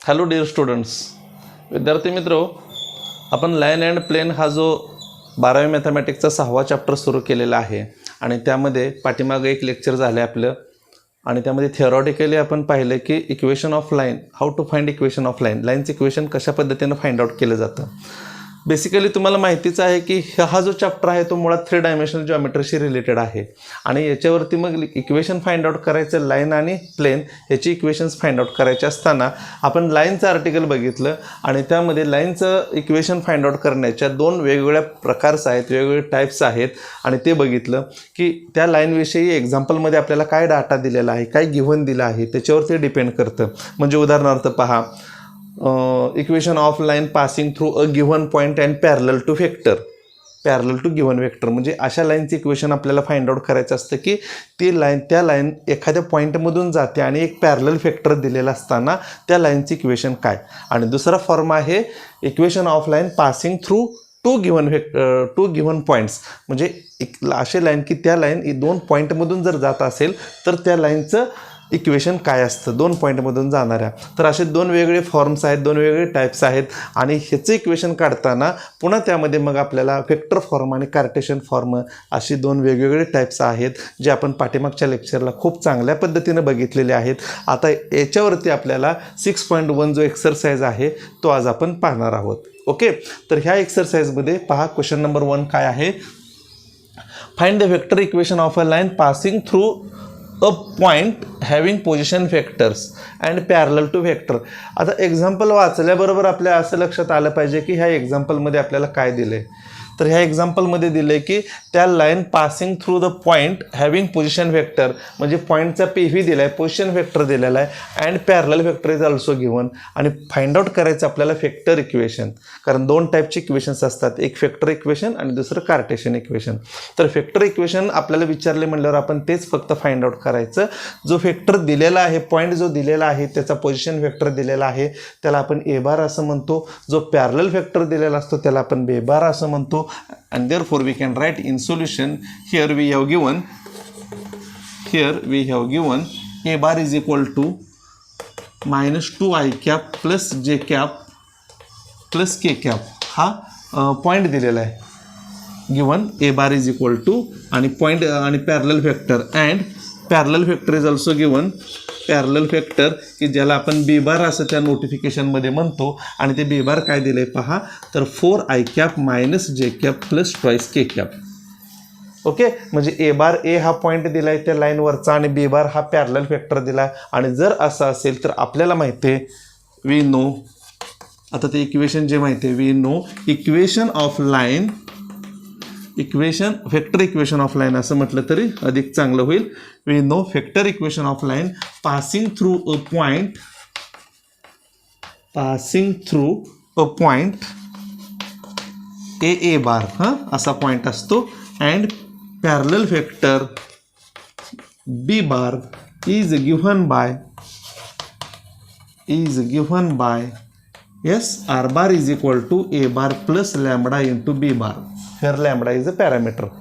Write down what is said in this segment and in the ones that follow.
Hello dear students, विद्यार्थी मित्रो, आपण लाईन अँड प्लेन हा जो 12वी मॅथमॅटिक्सचा 6वा चॅप्टर सुरू केलेला आहे आणि त्यामध्ये पाठीमागे एक लेक्चर झाले आपलं आणि त्यामध्ये थिअरॉटिकली आपण पाहिलं की equation of line, how to find equation of line, लाईनचं इक्वेशन कशा पद्धतीनं फाइंड आउट केलं जातं. बेसिकली तुम्हाला माहितीच आहे की हा जो चॅप्टर आहे तो मुळात 3 डायमेन्शनल जॉमेट्रीशी रिलेटेड आहे आणि याच्यावरती मग इक्वेशन फाइंड आउट करायचं, लाईन आणि प्लेन ह्याची इक्वेशन्स फाइंड आउट करायचे असताना आपण लाईनचं आर्टिकल बघितलं आणि त्यामध्ये लाईनचं इक्वेशन फाइंड आउट करण्याच्या 2 वेगवेगळ्या प्रकारस आहेत, वेगवेगळे टाईप्स आहेत आणि ते बघितलं की त्या लाईनविषयी एक्झाम्पलमध्ये आपल्याला काय डाटा दिलेला आहे, काय गिव्हन दिलं आहे त्याच्यावर ते डिपेंड करतं. म्हणजे उदाहरणार्थ पहा, equation of line passing through a given point and parallel to vector, parallel to given vector म्हणजे अशा लाईनचं इक्वेशन आपल्याला फाइंड आउट करायचं असतं की ती लाईन, त्या लाईन एखाद्या पॉईंटमधून जाते आणि एक पॅरलल वेक्टर दिलेला असताना त्या लाईनचं इक्वेशन काय. आणि दुसरा फॉर्म आहे equation of line passing through two given points, म्हणजे अशी लाईन की त्या लाईन 2 पॉईंटमधून जर जात असेल तर त्या लाईनचं इक्वेशन काय असतं, 2 पॉईंटमधून जाणाऱ्या. तर असे 2 वेगळे फॉर्म्स आहेत, 2 वेगळे टाईप्स आहेत आणि ह्याचं इक्वेशन काढताना पुन्हा त्यामध्ये मग आपल्याला वेक्टर फॉर्म आणि कार्टेशियन फॉर्म अशी 2 वेगवेगळे टाईप्स आहेत जे आपण पाठीमागच्या लेक्चरला खूप चांगल्या पद्धतीनं बघितलेले आहेत. आता याच्यावरती आपल्याला 6.1 जो एक्सरसाइज आहे तो आज आपण पाहणार आहोत. ओके, तर ह्या एक्सरसाइजमध्ये पहा, क्वेश्चन नंबर 1 काय आहे, find the vector equation of a line passing through a point having position vectors and parallel to vector. आता एक्झाम्पल वाचल्याबरोबर आपल्या असं लक्षात आलं पाहिजे की ह्या एक्झाम्पलमध्ये आपल्याला काय दिलं आहे. तर ह्या एक्झाम्पलमध्ये दिलं आहे की त्या line passing through the point having position vector, म्हणजे पॉईंटचा पी व्ही दिला आहे, पोझिशन वेक्टर दिलेला आहे and parallel vector is also given. आणि फाइंड आउट करायचं आपल्याला वेक्टर इक्वेशन, कारण 2 टाईपचे इक्वेशन्स असतात, एक वेक्टर इक्वेशन आणि दुसरं कार्टेशियन इक्वेशन. तर वेक्टर इक्वेशन आपल्याला विचारले म्हटल्यावर आपण तेच फक्त फाइंड आउट करायचं. जो वेक्टर दिलेला आहे, पॉईंट जो दिलेला आहे त्याचा पोझिशन वेक्टर दिलेला आहे त्याला आपण ए बार असं म्हणतो. जो पॅरलल वेक्टर दिलेला असतो त्याला आपण बी बार असं म्हणतो. And therefore we can write in solution, here we have given a bar is equal to minus 2i cap plus j cap plus k cap. हा पॉईंट दिलेला आहे, given a bar is equal to आणि point आणि parallel vector and parallel vector is also given, parallel vector की ज्याला आपण B bar असं त्या नोटिफिकेशनमध्ये म्हणतो. आणि ते बी बार काय दिलं आहे पहा, तर 4i cap minus j cap plus twice k cap. Okay, म्हणजे ए बार ए हा पॉईंट दिला आहे त्या लाईनवरचा आणि बी बार हा पॅरलल वेक्टर दिला आहे. आणि जर असं असेल तर आपल्याला माहिती आहे, वी नो, आता ते इक्वेशन जे माहिती आहे, we know equation of line, equation vector equation of line असं म्हटलं तरी अधिक चांगलं होईल. We know vector equation of line passing through a point, passing through a point A bar, असा पॉइंट असतो and parallel vector B bar is given by yes, r bar is equal to a bar plus lambda into b bar, where lambda is a parameter.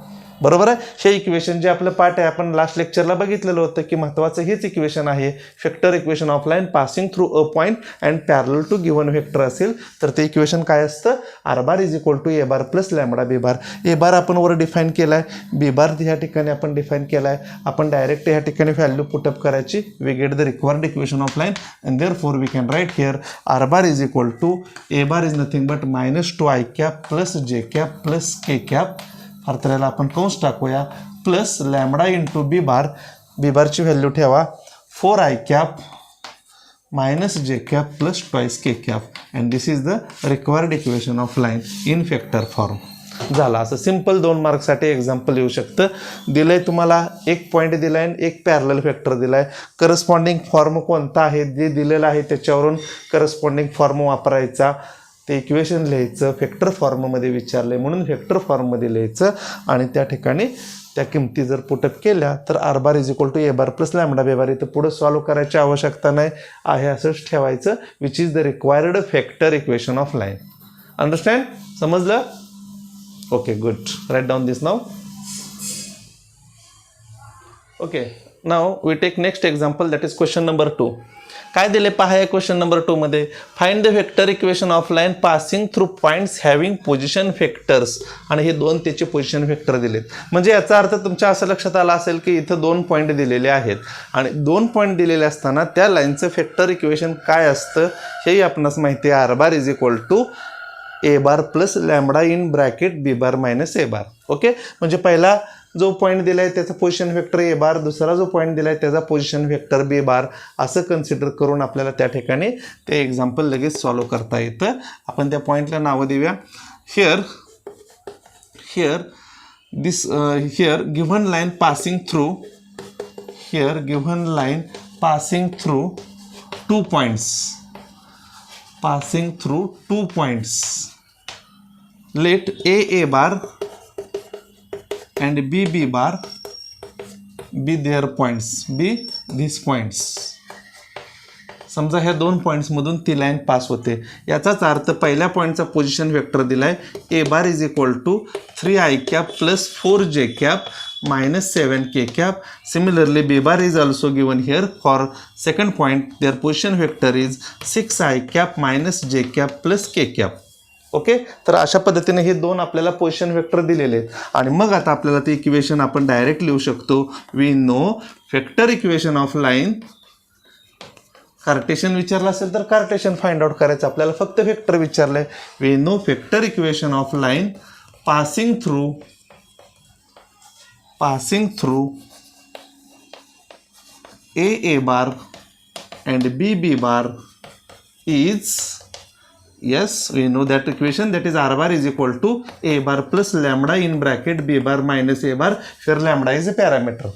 बरोबर आहे. हे equation जे आपलं part आहे आपण last लेक्चरला बघितलेलं होतं की महत्त्वाचं हेच इक्वेशन आहे. Vector equation of line passing through a point and parallel to given vector असेल तर ते इक्वेशन काय असतं, r bar is equal to a bar plus lambda b bar. A bar आपण वर डिफाईन केला आहे, बी बार ह्या ठिकाणी आपण डिफाईन केला आहे. आपण डायरेक्ट ह्या ठिकाणी व्हॅल्यू पुटअप करायची. We get the required equation of line and therefore we can write here r bar is equal to a bar is nothing but minus 2i cap plus j cap plus k cap. अर्थात याला आपण कंस टाकूया, plus lambda into b bar, b बारची value ठेवा 4i cap minus j cap plus twice k cap and this is the required equation of line in vector form. झाला. असं simple 2 मार्क्ससाठी example येऊ शकतं. दिलं आहे तुम्हाला, एक पॉईंट दिला आहे आणि एक पॅरलल वेक्टर दिला आहे. करस्पॉन्डिंग फॉर्म कोणता आहे जे दिलेलं आहे त्याच्यावरून करस्पॉन्डिंग फॉर्म वापरायचा, ते इक्वेशन लिहायचं, वेक्टर फॉर्ममध्ये विचारलं आहे म्हणून वेक्टर फॉर्ममध्ये लिहायचं आणि त्या ठिकाणी त्या किमती जर पुटअप केल्या तर r bar is equal to a bar plus lambda b bar. इथं पुढं सॉल्व करायची आवश्यकता नाही आहे, असंच ठेवायचं, which is the required vector equation of line. Understand? समजलं? Okay, good. Right down this now. Okay, now we take next example, that is question number 2. काय दिले पहा या क्वेश्चन नंबर 2 मध्ये, find the vector equation of line passing through points having position vectors, आणि हे दोन त्याचे पोझिशन व्हेक्टर दिलेत. म्हणजे याचा अर्थ तुमच्या असं लक्षात आला असेल की इथं 2 पॉईंट दिलेले आहेत आणि 2 पॉईंट दिलेले असताना त्या लाईनचं व्हेक्टर इक्वेशन काय असतं हेही आपणास माहिती आहे. R bar is equal to a bar plus lambda in bracket b bar minus a bar. Okay, म्हणजे पहिला जो पॉईंट दिला आहे त्याचा पोझिशन व्हेक्टर ए बार, दुसरा जो पॉईंट दिला आहे त्याचा पोझिशन व्हेक्टर बी बार, असं कन्सिडर करून आपल्याला त्या ठिकाणी ते एक्झाम्पल लगेच सॉल्व्ह करता येतं. आपण त्या पॉईंटला नावं देऊया. Here given line passing through 2 points. Let A bar and B bar be their points, be these points. समजा ह्या 2 पॉईंट्समधून ती लाईन पास होते. याचाच अर्थ पहिल्या पॉईंटचा पोझिशन व्हेक्टर दिलाय a bar is equal to 3i cap plus 4j cap minus 7k cap. Similarly, b bar is also given here. For second point, their position vector is 6i cap minus j cap plus k cap. Okay, तर अशा पद्धतीने हे 2 आपल्याला position vector दिलेले आहेत. आणि मग आता आपल्याला ते इक्वेशन आपण डायरेक्ट लिहू शकतो. We know vector equation of line, Cartesian विचारलं असेल तर कार्टेशियन फाइंड आउट करायचं, आपल्याला फक्त व्हेक्टर विचारलंय. We know vector equation of line passing through A bar and B bar is, yes, we know that equation, that is R bar is equal to A bar plus lambda in bracket B bar minus A bar, where lambda is a parameter.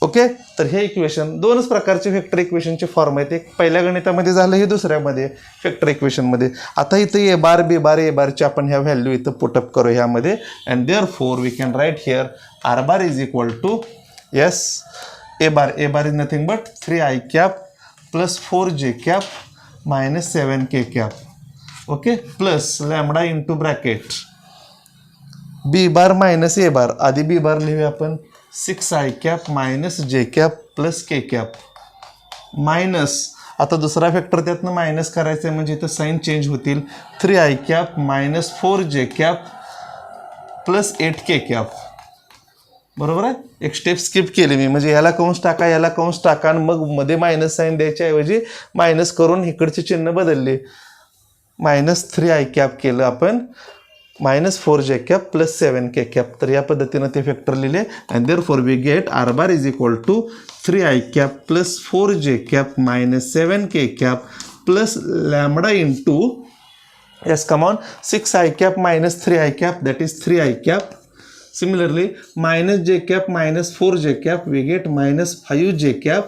Okay, तर हे equation 2च प्रकारचे vector इक्वेशनचे form आहेत. एक पहिल्या गणितामध्ये झालं, हे दुसऱ्यामध्ये व्हेक्टर इक्वेशनमध्ये. आता इथं ए बार बी बार ए बारची आपण ह्या व्हॅल्यू इथं पुटअप करू ह्यामध्ये. And therefore we can write here r bar is equal to, yes, a bar is nothing but 3i cap plus 4j cap minus 7k cap. Okay, plus lambda into bracket b bar minus a bar. आधी b bar लिहूया आपण, 6i cap minus j cap plus k cap minus, आता दुसरा vector त्यातनं minus करायचं आहे म्हणजे इथं साईन चेंज होतील. 3i cap minus 4j cap plus 8k cap. बरोबर आहे, एक स्टेप स्किप केली मी, म्हणजे याला कंस टाका याला कंस टाका आणि मग मध्ये मायनस साईन द्यायच्या ऐवजी मायनस करून इकडचे चिन्ह बदलले. मायनस 3i कॅप केलं आपण, minus 4j cap plus 7k cap. तर या पद्धतीनं ते व्हेक्टर लिहिले. And therefore we get r bar is equal to 3i cap plus 4j cap minus 7k cap plus lambda into, yes, come on, 6i cap minus 3i cap, that is 3i cap. Similarly, minus j cap minus 4j cap, we get minus 5j cap.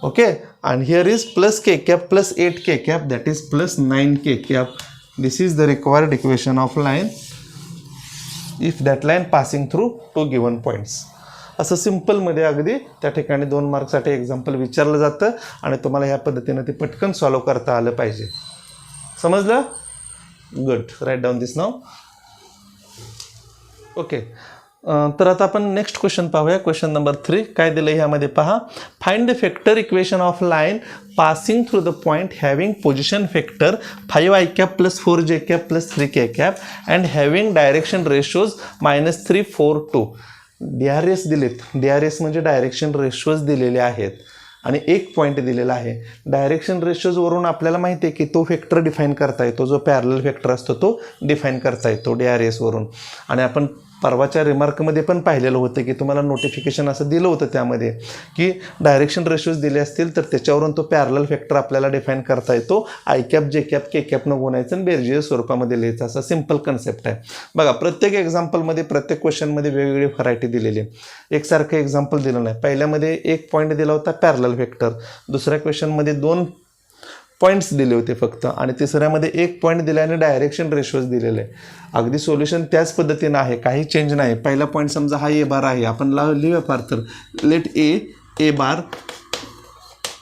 Okay, and here is plus k cap plus 8k cap, that is plus 9k cap. This is the required equation of line if that line passing through 2 given points. असं सिम्पलमध्ये अगदी त्या ठिकाणी 2 मार्कसाठी example विचारलं जातं आणि तुम्हाला ह्या पद्धतीनं ते पटकन सॉल्व करता आलं पाहिजे. समजलं? Good, right down this now. Okay, तर आता आपण नेक्स्ट क्वेश्चन पाहूया. क्वेश्चन नंबर 3 काय दिलं ह्यामध्ये पहा. Find the vector equation of line passing through the point having position vector 5i cap plus 4j cap plus 3k cap and having direction ratios -3, 4, 2. DRS दिलेत. DRS म्हणजे direction ratios दिलेले आहेत आणि एक पॉईंट दिलेला आहे. डायरेक्शन रेशोजवरून आपल्याला माहिती आहे की तो व्हेक्टर डिफाईन करता येतो, जो पॅरलल व्हेक्टर असतो तो डिफाईन करता येतो DRS वरून. आणि आपण परवाच्या रिमार्कमध्ये पण पाहिलेलं होतं की तुम्हाला नोटिफिकेशन असं दिलं होतं त्यामध्ये की डायरेक्शन रेशोज दिले असतील तर त्याच्यावरून तो पॅरलल व्हेक्टर आपल्याला डिफाईन करता येतो. आय कॅप जे कॅप के कॅपनं गुणायचं आणि बेरजेच्या स्वरूपामध्ये लिहायचं, असं सिम्पल कन्सेप्ट आहे. बघा, प्रत्येक एक्झाम्पलमध्ये प्रत्येक क्वेश्चनमध्ये वेगवेगळी व्हरायटी दिलेली आहे. एकसारखं एक्झाम्पल दिलं नाही. पहिल्यामध्ये एक पॉईंट दिला होता पॅरलल व्हेक्टर, दुसऱ्या क्वेश्चनमध्ये 2 पॉईंट्स दिले होते फक्त, आणि तिसऱ्यामध्ये 1 पॉईंट दिला आणि डायरेक्शन रेशोज दिलेले आहे. अगदी सोल्युशन त्याच पद्धतीनं आहे, काही चेंज नाही. पहिला पॉईंट समजा हा ए बार आहे, आपण लिहूया फार तर let a bar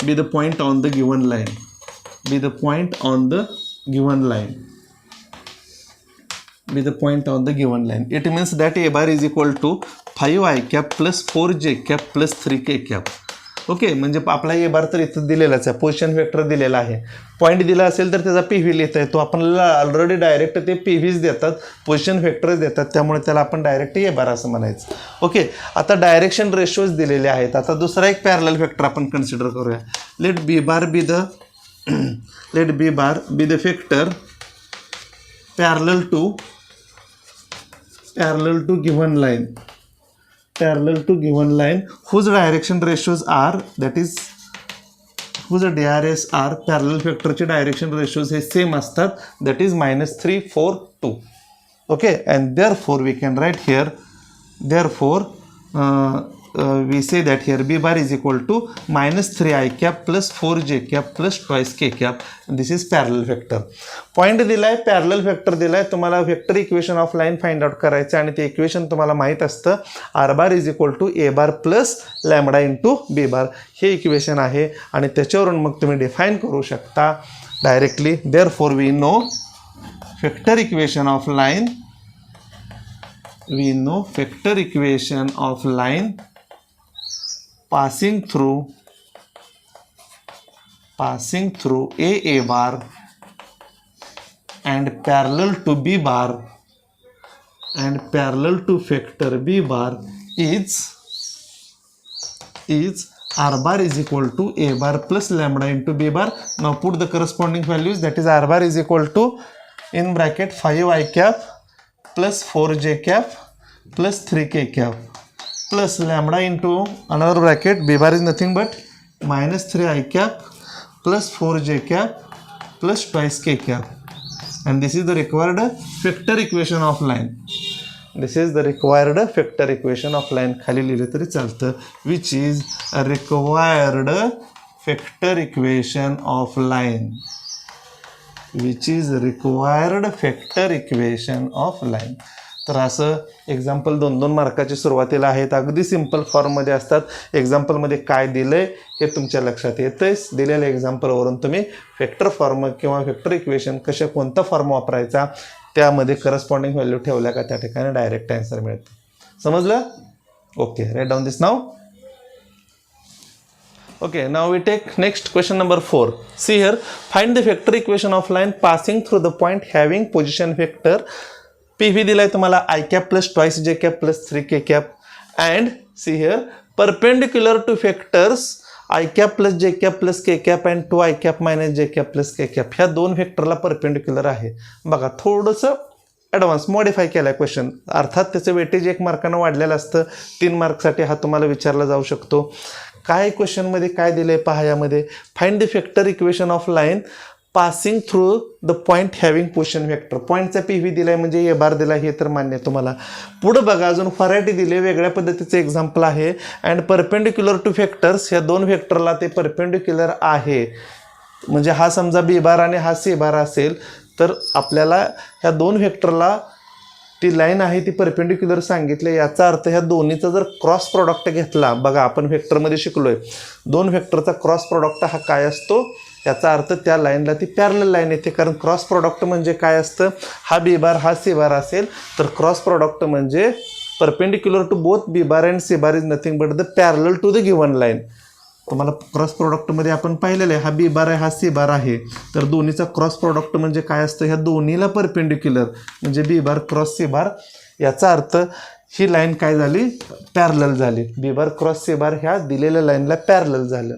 be the point on the given line, be the point on the given line, be the point on the given line. It means that a bar is equal to 5i cap plus 4j cap plus 3k cap. Okay, म्हणजे आपला ए बार तर इथं दिलेलाच आहे, position vector दिलेला आहे. Point दिला असेल तर त्याचा पी व्ही लिहिता येतो. आपल्याला ऑलरेडी डायरेक्ट ते पी व्हीज देतात, पोझिशन वेक्टरच देतात, त्यामुळे त्याला आपण डायरेक्ट ए बार असं म्हणायचं. ओके, आता डायरेक्शन रेशोज दिलेले आहेत. आता दुसरा एक पॅरलल वेक्टर आपण कन्सिडर करूया. Let b bar be the vector parallel to given line whose direction ratios are, that is whose DRS are, parallel vector चे direction ratios हे same असतात, that is -3 4 2. okay, and therefore we can write here, therefore we say that here b bar is equal to -3 I cap plus 4 j cap plus twice k cap. This is parallel vector. Point दिलाय, parallel vector दिलाय, तुम्हाला vector equation of line find out करायचं आणि ते equation तुम्हाला माहीत असतं, r bar is equal to a bar plus lambda into b bar, हे इक्वेशन आहे. आणि त्याच्यावरून मग तुम्ही डिफाईन करू शकता directly. Therefore we know vector equation of line, passing through A bar and parallel to B bar and parallel to vector B bar is R bar is equal to A bar plus lambda into B bar. Now put the corresponding values, that is R bar is equal to in bracket 5 I cap plus 4 j cap plus 3 k cap plus lambda into another bracket b bar is nothing but -3 I cap plus 4 j cap plus twice k cap, and this is the required vector equation of line. This is the required vector equation of line. खाली लिहिले तरी चालतं, which is a required vector equation of line, which is required vector equation of line. तर असं example 2-2 मार्काची सुरुवातीला आहेत, अगदी simple फॉर्ममध्ये असतात. एक्झाम्पलमध्ये काय दिलंय हे तुमच्या लक्षात येतंच. दिलेल्या एक्झाम्पलवरून तुम्ही वेक्टर फॉर्म किंवा वेक्टर इक्वेशन कोणता फॉर्म वापरायचा, त्यामध्ये करस्पॉन्डिंग व्हॅल्यू ठेवल्या का त्या ठिकाणी डायरेक्ट आन्सर मिळतं. समजलं? Okay, write down this now. Okay, now we take next question number 4. See here, find the vector equation of line passing through the point having position vector PV दिलाय तुम्हाला I cap plus twice j cap plus 3 k cap, and see here perpendicular to vectors I cap plus j cap plus k cap and 2 I cap minus j cap plus k cap. ह्या दोन व्हेक्टरला perpendicular आहे. बघा थोडंसं advance modify केला आहे question, अर्थात त्याचं weightage 1 मार्कानं वाढलेलं असतं. 3 मार्कसाठी हा तुम्हाला विचारला जाऊ शकतो. काय क्वेश्चनमध्ये काय दिले पहा, यामध्ये find the vector equation of line passing through the point having position vector. पॉईंटचा पी व्ही दिलाय म्हणजे ए बार दिला, हे तर मान्य तुम्हाला. पुढं बघा अजून व्हरायटी दिली, वेगळ्या पद्धतीचं एक्झाम्पल आहे. अँड परपेंडिक्युलर टू वेक्टर्स, ह्या दोन वेक्टरला ते परपेंडिक्युलर आहे. म्हणजे हा समजा बी बार आणि हा सी बार असेल तर आपल्याला ह्या दोन वेक्टरला ती लाईन आहे ती परपेंडिक्युलर सांगितले. याचा अर्थ ह्या दोन्हीचा जर क्रॉस प्रॉडक्ट घेतला, बघा आपण वेक्टरमध्ये शिकलोय, दोन वेक्टरचा क्रॉस प्रॉडक्ट हा काय असतो, याचा अर्थ त्या लाईनला ती पॅरलल लाईन येते. कारण क्रॉस प्रॉडक्ट म्हणजे काय असतं, हा बी बार हा सी बार असेल तर क्रॉस प्रॉडक्ट म्हणजे perpendicular to both b bar and c bar is nothing but the parallel to the given line. तुम्हाला क्रॉस प्रॉडक्टमध्ये आपण पाहिलेलं आहे, हा बी बार आहे हा सी बार आहे, तर दोन्हीचा क्रॉस प्रॉडक्ट म्हणजे काय असतं, ह्या दोन्हीला परपेंडिक्युलर म्हणजे बी बार क्रॉस सी बार. याचा अर्थ ही लाईन काय झाली, पॅरलल झाली. बी बार क्रॉस सी बार ह्या दिलेल्या लाईनला पॅरलल झालं.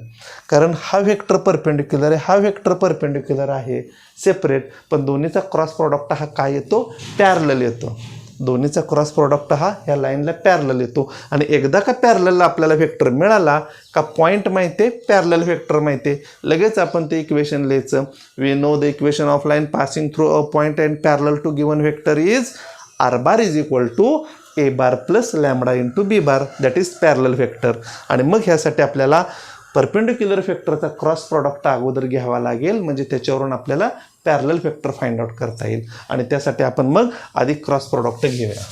कारण हा वेक्टर परपेंडिक्युलर आहे, हा वेक्टर परपेंडिक्युलर आहे सेपरेट, पण दोन्हीचा क्रॉस प्रॉडक्ट हा काय येतो, पॅरलल येतो. दोन्हीचा क्रॉस प्रॉडक्ट हा ह्या लाईनला पॅरलल येतो. आणि एकदा का पॅरललला आपल्याला वेक्टर मिळाला का पॉईंट माहिती आहे, पॅरलल वेक्टर माहिती आहे, लगेच आपण ते इक्वेशन लिहायचं. We know the equation of line passing through a point and parallel to given vector is r bar is equal to a bar plus lambda into b bar, that is parallel vector. आणि मग ह्यासाठी आपल्याला perpendicular वेक्टरचा cross product अगोदर घ्यावा लागेल, म्हणजे त्याच्यावरून आपल्याला पॅरलल वेक्टर फाइंड आउट करता येईल. आणि त्यासाठी आपण मग आधी क्रॉस प्रॉडक्ट घेऊया.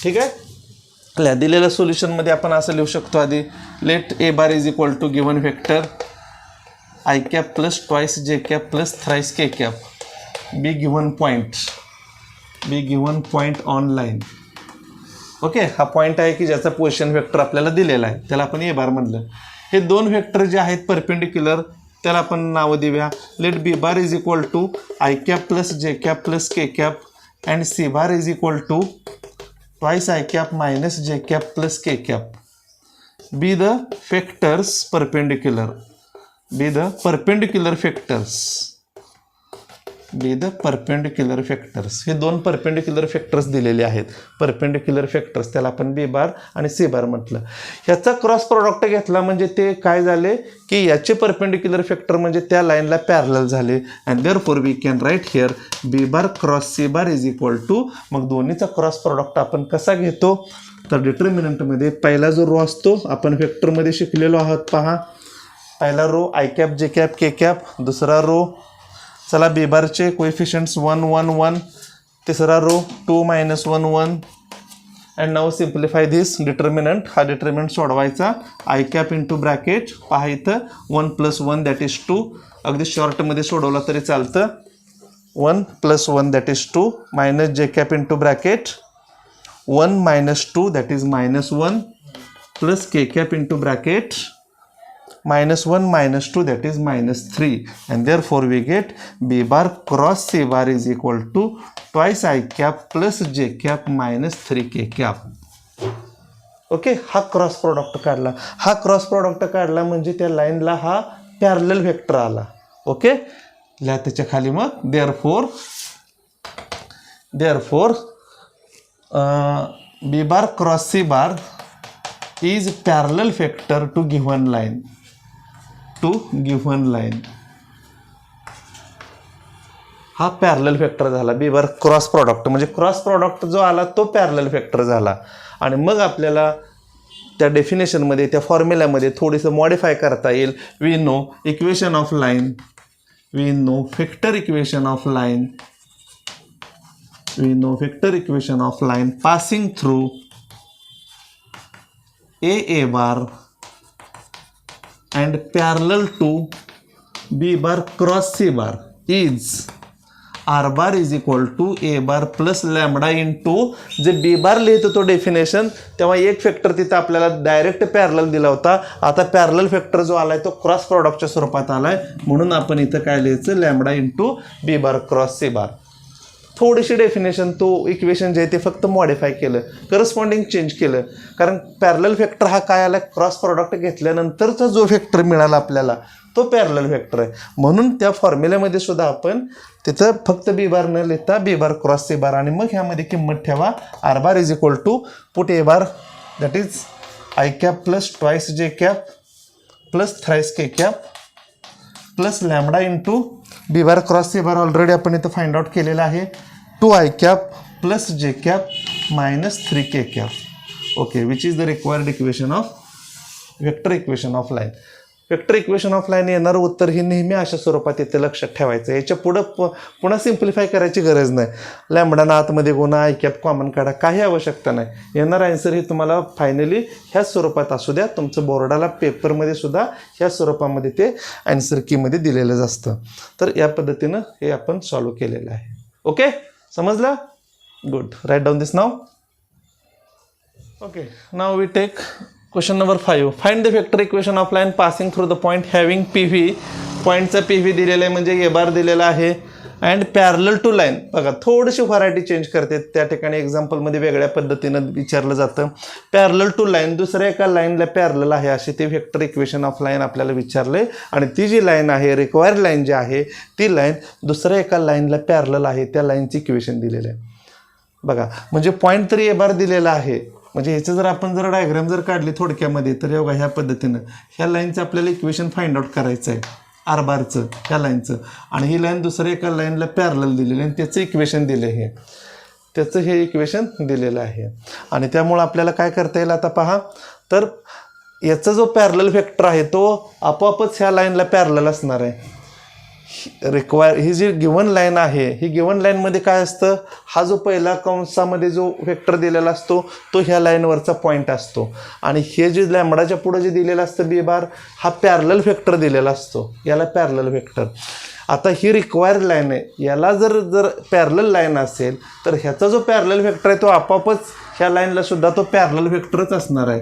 ठीक आहे, दिलेल्या सोल्युशनमध्ये आपण असं लिहू शकतो आधी, let a bar is equal to given vector i cap plus twice j cap plus thrice k cap be given point on line. Okay, हा पॉईंट आहे की ज्याचा पोझिशन वेक्टर आपल्याला दिलेला आहे, त्याला आपण ए बार म्हणलं. हे दोन वेक्टर जे आहेत परपेंडिक्युलर त्याला आपण नाव देऊया. Let b bar is equal to i cap plus j cap plus k cap and c bar is equal to twice i cap minus j cap plus k cap. Be the vectors perpendicular. Be the perpendicular vectors. Be the perpendicular vectors. हे दोन perpendicular vectors दिलेले आहेत. Perpendicular vectors त्याला आपण B bar आणि C बार म्हटलं. ह्याचा cross product घेतला म्हणजे ते काय झाले की याचे परपेंडिक्युलर वेक्टर म्हणजे त्या लाईनला पॅरलल झाले. And therefore we can write here b bar cross c bar is equal to. मग दोन्हीचा क्रॉस प्रॉडक्ट आपण कसा घेतो तर डिटर्मिनंटमध्ये पहिला जो रो असतो आपण वेक्टरमध्ये शिकलेलो आहोत. पहा पहिला row i cap j cap k cap. दुसरा रो चला बी बारचे कोएफिशियंट्स 1 1 1. तिसरा row 2 -1 1. And now simplify this determinant. हा डिटर्मिनंट सोडवायचा. आय कॅप इंटू ब्रॅकेट पहा इथं 1 + 1 दॅट इज 2. अगदी शॉर्टमध्ये सोडवला तरी चालतं. 1 + 1 that is 2 minus j cap into bracket 1 - 2 that is -1 plus k cap into bracket -1 - 2 that is -3 and therefore we get b bar cross c bar is equal to twice I cap plus j cap -3 k cap. Okay हा cross product काढला. हा cross product काढला म्हणजे त्या लाईनला हा parallel vector आला. Okay लिहा त्याच्या खाली मग therefore b bar cross c bar is parallel vector to given line. हा पॅरलल वेक्टर झाला. बी बार क्रॉस प्रॉडक्ट म्हणजे क्रॉस प्रॉडक्ट जो आला तो पॅरलल वेक्टर झाला. आणि मग आपल्याला त्या डेफिनेशनमध्ये त्या फॉर्म्युल्यामध्ये थोडीसं मॉडिफाय करता येईल. We know equation of line. We know vector equation of line. We know vector equation of line passing through a bar and parallel to b bar cross c bar is r bar is equal to a bar plus lambda into जे b bar लिहितो तो definition तेव्हा एक factor तिथं आपल्याला direct parallel दिला होता. आता पॅरलल फॅक्टर जो आलाय तो क्रॉस प्रॉडक्टच्या स्वरूपात आलाय म्हणून आपण इथं काय लिहायचं lambda into b bar cross c bar. थोडीशी डेफिनेशन तो इक्वेशन जे आहे ते फक्त मॉडिफाय केलं. करस्पॉन्डिंग चेंज केलं. कारण पॅरलल वेक्टर हा काय आला क्रॉस प्रॉडक्ट घेतल्यानंतरचा जो वेक्टर मिळाला आपल्याला तो पॅरलल वेक्टर आहे. म्हणून त्या फॉर्म्युल्यामध्ये सुद्धा आपण तिथं फक्त बी बार न लिहिता बी बार क्रॉस सी बार आणि मग ह्यामध्ये किंमत ठेवा. R bar is equal to put a bar that is i cap plus twice j cap plus thrice k cap plus lambda into b bar cross c bar already आपण इथं find out केलेलं आहे. 2 I cap plus j cap -3 k cap. Okay, which is the required equation of vector equation of line. Vector equation of line येणारं उत्तर हे नेहमी अशा स्वरूपात इथे लक्षात ठेवायचं. याच्या पुढं पुन्हा सिम्प्लिफाय करायची गरज नाही. लॅम्बडाना आतमध्ये गुणा आय कॅप कॉमन काढा काही आवश्यकता नाही. येणारं आन्सर हे तुम्हाला फायनली ह्याच स्वरूपात असू द्या. तुमचं बोर्डाला पेपरमध्ये सुद्धा ह्या स्वरूपामध्ये ते आन्सर कीमध्ये दिलेलंच असतं. तर या पद्धतीनं हे आपण सॉल्व्ह केलेलं आहे. ओके समजलं. Good. Right down this now. Okay now we take question number 5. Find the vector equation of line passing through the point having p v. पॉईंटचा पी व्ही दिलेला आहे म्हणजे ए बार दिलेला आहे. And parallel to line. बघा थोडीशी variety change करते. त्या ठिकाणी एक्झाम्पलमध्ये वेगळ्या पद्धतीनं विचारलं जातं. पॅरलल टू लाईन दुसऱ्या एका लाईनला पॅरलल आहे अशी ते वेक्टर इक्वेशन ऑफ लाईन आपल्याला विचारलं आहे. आणि ती जी लाईन आहे रिक्वायर्ड लाईन जी आहे ती लाईन दुसऱ्या एका लाईनला पॅरलल आहे त्या लाईनची इक्वेशन दिलेलं आहे. बघा म्हणजे पॉईंट तरी ए बार दिलेला आहे. म्हणजे ह्याचं जर आपण जर डायग्राम जर काढली थोडक्यामध्ये तर बघा ह्या पद्धतीनं ह्या लाईनचं आपल्याला इक्वेशन फाइंड आउट करायचं आहे आर बारचं ह्या लाईनचं. आणि ही लाईन दुसऱ्या एका लाईनला पॅरलल दिलेली आणि त्याचं इक्वेशन दिलं आहे. त्याचं हे इक्वेशन दिलेलं आहे. आणि त्यामुळं आपल्याला काय करता येईल आता पहा. तर याचा जो पॅरलल वेक्टर आहे तो आपोआपच ह्या लाईनला पॅरलल असणार आहे. ही जी गिवन लाईन आहे ही गिवन लाईनमध्ये काय असतं हा जो पहिला कंसामध्ये जो वेक्टर दिलेला असतो तो ह्या लाईनवरचा पॉईंट असतो. आणि हे जे लॅम्बडाच्या पुढे जे दिलेलं असतं बी बार हा पॅरलल वेक्टर दिलेला असतो. याला पॅरलल वेक्टर. आता ही रिक्वायर्ड लाईन आहे. याला जर पॅरलल लाईन असेल तर ह्याचा जो पॅरलल वेक्टर आहे तो आपोआपच ह्या लाईनला सुद्धा तो पॅरलल वेक्टरच असणार आहे.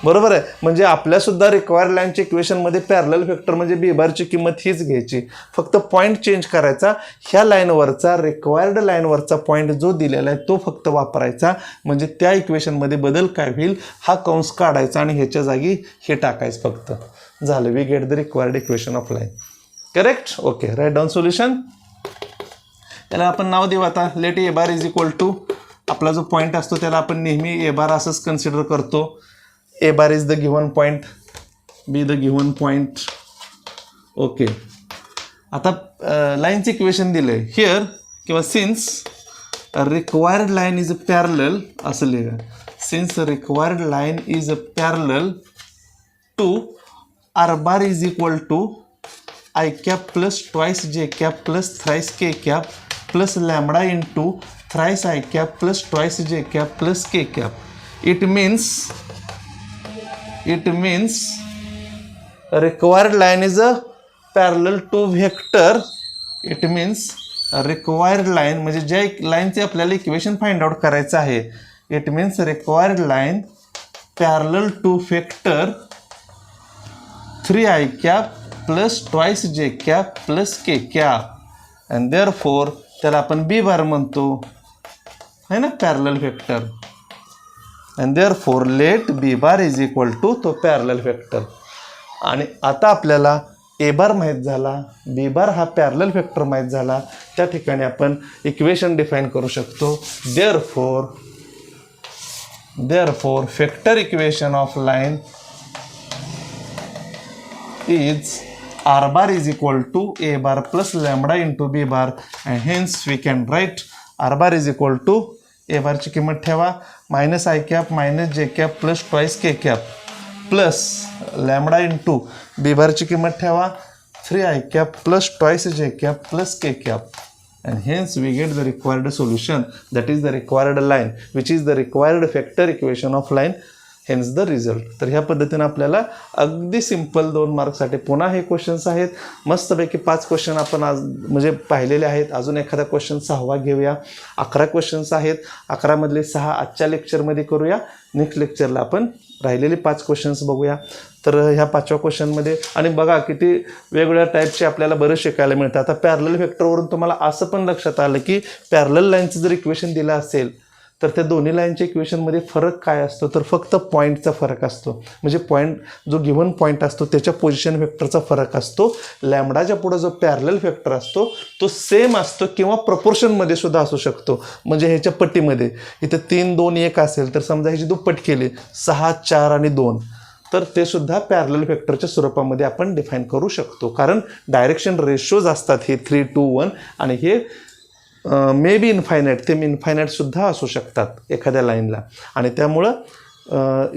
बरोबर आहे. म्हणजे आपल्यासुद्धा रिक्वायर्ड लाईनच्या इक्वेशनमध्ये पॅरलल फॅक्टर म्हणजे बी बारची किंमत हीच घ्यायची, फक्त पॉईंट चेंज करायचा. ह्या लाईनवरचा रिक्वायर्ड लाईनवरचा पॉईंट जो दिलेला आहे तो फक्त वापरायचा. म्हणजे त्या इक्वेशनमध्ये बदल काय होईल हा कंस काढायचा आणि ह्याच्या जागी हे टाकायचं फक्त. झालं. We get the required equation of line. Correct. Okay. Write down solution. त्याला आपण नाव देऊ आता. Let a bar is equal to, आपला जो पॉईंट असतो त्याला आपण नेहमी ए बार असंच कन्सिडर करतो. A bar is the given point, B the given point. Okay. आता लाईनचं इक्वेशन दिलंय हिअर किंवा since required line is a parallel असं लिहा. Since required line is a parallel to r bar is equal to i cap plus twice j cap plus thrice k cap plus lambda into thrice i cap plus twice j cap plus k cap. It means required line is a parallel to vector. It means required line म्हणजे ज्या लाईनचे आपल्याला equation find out करायचं आहे. It means required line parallel to vector 3i cap plus twice j cap plus k cap and therefore त्याला आपण b बार म्हणतो है ना, parallel vector. and therefore let b bar is equal to तो parallel vector. आणि आता आपल्याला ए बार माहीत झाला, बी बार हा पॅरलल वेक्टर माहीत झाला, त्या ठिकाणी आपण इक्वेशन डिफाईन करू शकतो. therefore vector equation of line is r bar is equal to a bar plus lambda into b bar and hence we can write r bar is equal to a बारची किंमत ठेवा minus i cap minus j cap plus twice k cap plus lambda into b बारची किंमत ठेवा 3i cap plus twice j cap plus k cap and hence we get the required solution, that is the required line which is the required vector equation of line, hence the result. तर ह्या पद्धतीने आपल्याला अगदी simple 2 मार्कसाठी पुन्हा हे questions आहेत. मस्तपैकी 5 question आपण आज म्हणजे पाहिलेले आहेत. अजून एखादा क्वेश्चन 6वा घेऊया. 11 क्वेश्चन्स आहेत. 11 मधले 6 आजच्या लेक्चरमध्ये करूया. नेक्स्ट लेक्चरला आपण राहिलेले 5 क्वेश्चन्स बघूया. तर ह्या 5व्या क्वेश्चनमध्ये आणि बघा किती वेगवेगळ्या टाईपचे आपल्याला बरं शिकायला मिळतं. आता पॅरलल वेक्टरवरून तुम्हाला असं पण लक्षात आलं की पॅरलल लाईनचं जर इक्वेशन दिलं असेल तर त्या दोन्ही लाईनच्या इक्वेशनमध्ये फरक काय असतो, तर फक्त पॉईंटचा फरक असतो. म्हणजे पॉईंट जो गिव्हन पॉईंट असतो त्याच्या पोझिशन वेक्टरचा फरक असतो. लॅमडाच्या पुढे जो पॅरलल वेक्टर असतो तो सेम असतो किंवा प्रपोर्शनमध्ये सुद्धा असू शकतो. म्हणजे ह्याच्या पट्टीमध्ये इथं 3 2 1 असेल तर समजा ह्याची दुप्पट केली 6 4 आणि 2 तर ते सुद्धा पॅरलल वेक्टरच्या स्वरूपामध्ये आपण डिफाईन करू शकतो. कारण डायरेक्शन रेशोज असतात हे 3 2 1 आणि हे मे बी इन्फायनाईट ते इन्फायनाईटसुद्धा असू शकतात एखाद्या लाईनला. आणि त्यामुळं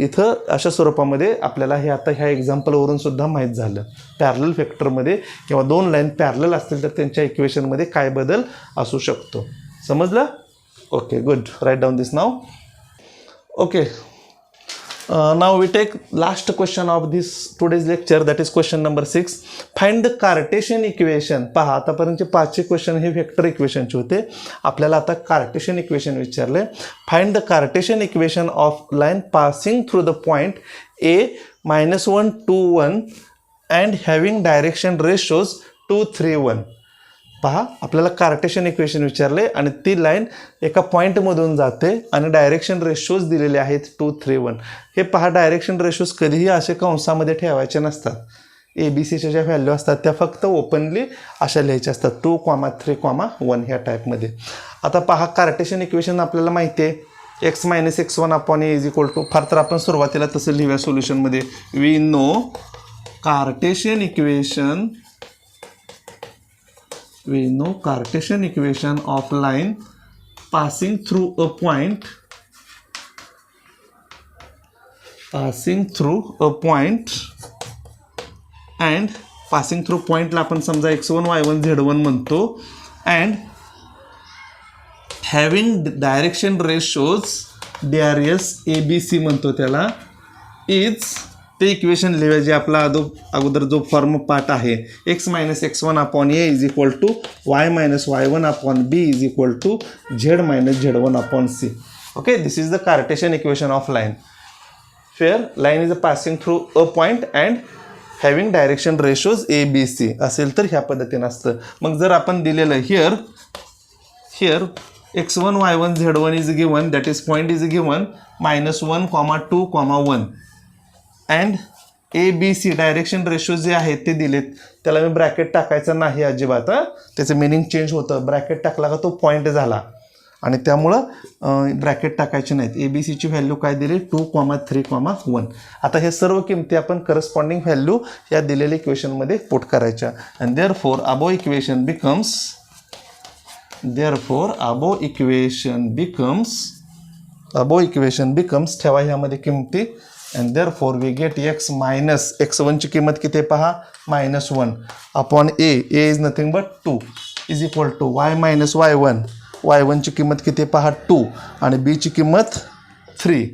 इथं अशा स्वरूपामध्ये आपल्याला हे आता ह्या एक्झाम्पलवरून सुद्धा माहीत झालं. पॅरलल वेक्टरमध्ये किंवा 2 लाईन पॅरलल असतील तर त्यांच्या इक्वेशनमध्ये काय बदल असू शकतो. समजलं? Okay good. Right down this now. Okay. Now we take last question of this today's lecture, that is question number 6. Find the Cartesian equation. पहा आतापर्यंतचे 5 क्वेश्चन हे वेक्टर इक्वेशनचे होते. आपल्याला आता कार्टेशियन इक्वेशन विचारले. Find the Cartesian equation of line passing through the point a -1 2 1 and having direction ratios 2 3 1. पहा आपल्याला कार्टेशियन इक्वेशन विचारले आणि ती लाईन एका पॉईंटमधून जाते आणि डायरेक्शन रेशोज दिलेले आहेत 2 3 1. हे पहा डायरेक्शन रेशोज कधीही असे कंसामध्ये ठेवायचे नसतात. ABCच्या ज्या व्हॅल्यू असतात त्या फक्त ओपनली अशा लिहायच्या असतात 2 3 1 ह्या टाईपमध्ये. आता पहा कार्टेशियन इक्वेशन आपल्याला माहिती आहे x - x1 upon a is equal to, फार तर आपण सुरुवातीला तसं लिहूया सोल्युशनमध्ये. We know Cartesian equation of line passing through a point and passing through point ला आपण समजा x1 y1 z1 म्हणतो and having direction ratios DRS ABC म्हणतो त्याला is ते इक्वेशन लिहूया जे आपला अगोदर जो फॉर्म पार्ट आहे x - x1 upon a is equal to y - y1 upon b is equal to z - z1 upon c. Okay, this is the Cartesian equation of line. where line is passing through a point and having direction ratios ABC असेल तर ह्या पद्धतीने असतं. मग जर आपण दिलेलं here x1 y1 z1 is given, that is point is given -1, 2, 1 and ABC direction ratio जे आहेत ते दिलेत, त्याला मी ब्रॅकेट टाकायचं नाही अजिबात. त्याचं मिनिंग चेंज होतं. ब्रॅकेट टाकला का तो पॉईंट झाला आणि त्यामुळं ब्रॅकेट टाकायचे नाहीत. ABCची व्हॅल्यू काय दिली 2, 3, 1. आता हे सर्व किमती आपण करस्पॉन्डिंग व्हॅल्यू या दिलेल्या इक्वेशनमध्ये पुट करायच्या. And therefore above equation becomes ठेवा ह्यामध्ये किमती. And therefore we get x minus x1ची किंमत किती पहा -1 upon a is nothing but 2 is equal to y minus y1. y1ची किंमत किती पहा 2 आणि b ची किंमत 3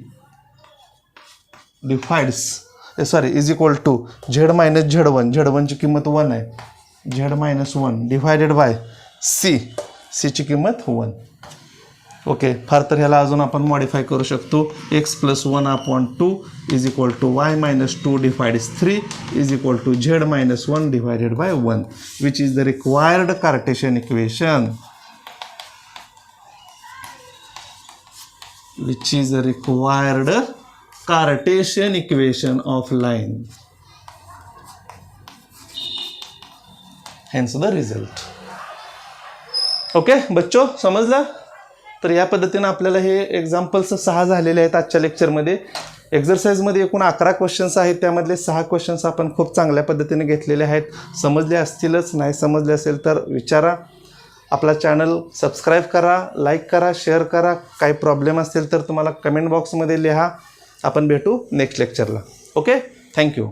is equal to z minus z1. z1ची किंमत 1 आहे. z minus 1 divided by c ची किंमत 1. ओके. फार तर ह्याला अजून आपण मॉडिफाय करू शकतो. x plus 1 upon 2 is equal to y minus 2 divides 3 is equal to z minus 1 divided by 1 which is the required Cartesian equation. Which is a required Cartesian equation of line. Hence the result. Okay बच्चो समजलं. तर या पद्धतीने आपल्याला हे examples 6 झालेले आहेत आजच्या लेक्चरमध्ये. एक्झरसाइजमध्ये एकूण 11 क्वेश्चन्स आहेत. त्यामधले 6 क्वेश्चन्स आपण खूप चांगल्या पद्धतीने घेतलेले आहेत. समजले असतीलच, नाही समजले असेल तर विचारा. आपला चॅनल सबस्क्राईब करा, लाईक करा, शेअर करा. काही प्रॉब्लेम असतील तर तुम्हाला कमेंट बॉक्समध्ये लिहा. आपण भेटू नेक्स्ट लेक्चरला. ओके. थँक्यू.